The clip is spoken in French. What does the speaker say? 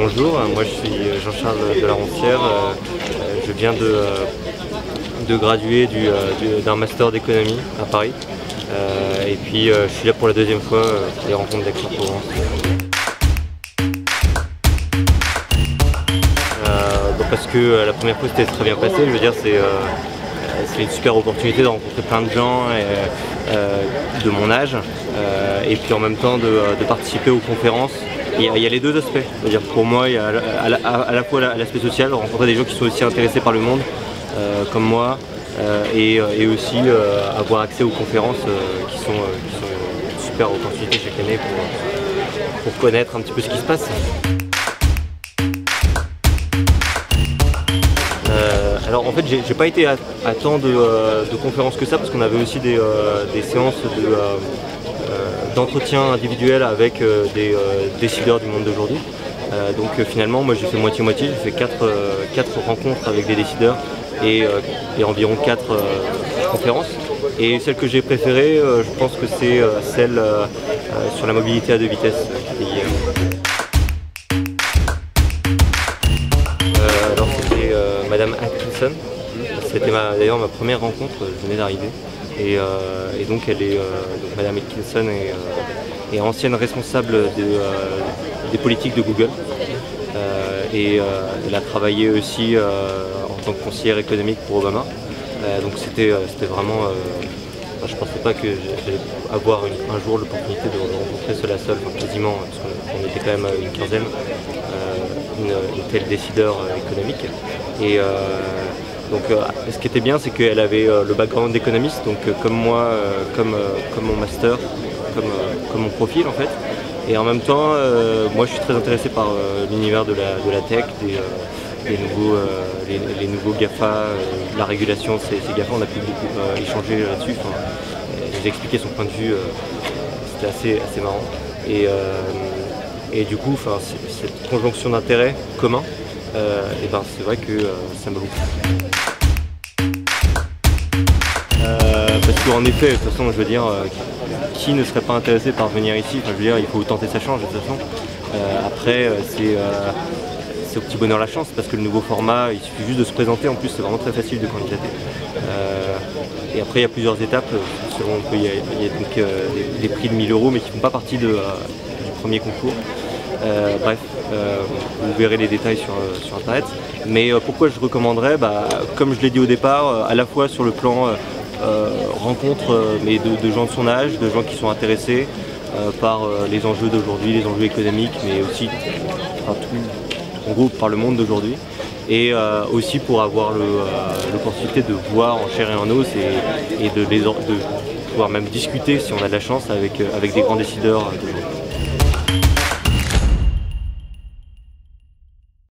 Bonjour, moi je suis Jean-Charles de la Roncière, je viens de graduer d'un master d'économie à Paris et puis je suis là pour la deuxième fois pour les rencontres d'Aix-en-Provence. Parce que la première fois c'était très bien passé, je veux dire c'est une super opportunité de rencontrer plein de gens de mon âge et puis en même temps de participer aux conférences. Il y a les deux aspects, c'est-à-dire pour moi il y a à la fois l'aspect social, rencontrer des gens qui sont aussi intéressés par le monde comme moi et aussi avoir accès aux conférences qui sont une super opportunité chaque année pour connaître un petit peu ce qui se passe. Alors en fait j'ai pas été à tant de conférences que ça parce qu'on avait aussi des séances d'entretien individuel avec des décideurs du monde d'aujourd'hui. Donc finalement moi j'ai fait moitié-moitié, j'ai fait 4 rencontres avec des décideurs et environ 4 conférences. Et celle que j'ai préférée, je pense que c'est celle sur la mobilité à 2 vitesses qui était hier. Alors c'était Madame Atkinson, c'était d'ailleurs ma première rencontre, je venais d'arriver. Et donc elle est, Madame Atkinson est ancienne responsable des politiques de Google et elle a travaillé aussi en tant que conseillère économique pour Obama. Donc c'était vraiment, je ne pensais pas que j'allais avoir un jour l'opportunité de rencontrer cela seul, enfin, quasiment, parce qu'on était quand même une quinzaine, une telle décideur économique. Et donc ce qui était bien, c'est qu'elle avait le background d'économiste, donc comme moi, comme mon master, comme mon profil en fait. Et en même temps, moi je suis très intéressé par l'univers de la tech, les nouveaux GAFA, la régulation de ces GAFA, on a pu beaucoup échanger là-dessus. J'ai expliqué son point de vue, c'était assez marrant. Et du coup, cette conjonction d'intérêts communs, c'est vrai que ça m'a beaucoup plu. Parce qu'en effet, de toute façon, je veux dire, qui ne serait pas intéressé par venir ici? Enfin, je veux dire, il faut tenter sa chance de toute façon. Après, c'est au petit bonheur la chance, parce que le nouveau format, il suffit juste de se présenter. En plus, c'est vraiment très facile de candidater. Et après, il y a plusieurs étapes. Il y a donc des prix de 1 000 €, mais qui ne font pas partie du premier concours. Bref, vous verrez les détails sur internet. Mais pourquoi je recommanderais, comme je l'ai dit au départ, à la fois sur le plan rencontre mais de gens de son âge, de gens qui sont intéressés par les enjeux d'aujourd'hui, les enjeux économiques, mais aussi en gros par le monde d'aujourd'hui. Et aussi pour avoir l'opportunité de voir en chair et en os et de pouvoir même discuter si on a de la chance avec des grands décideurs d'aujourd'hui.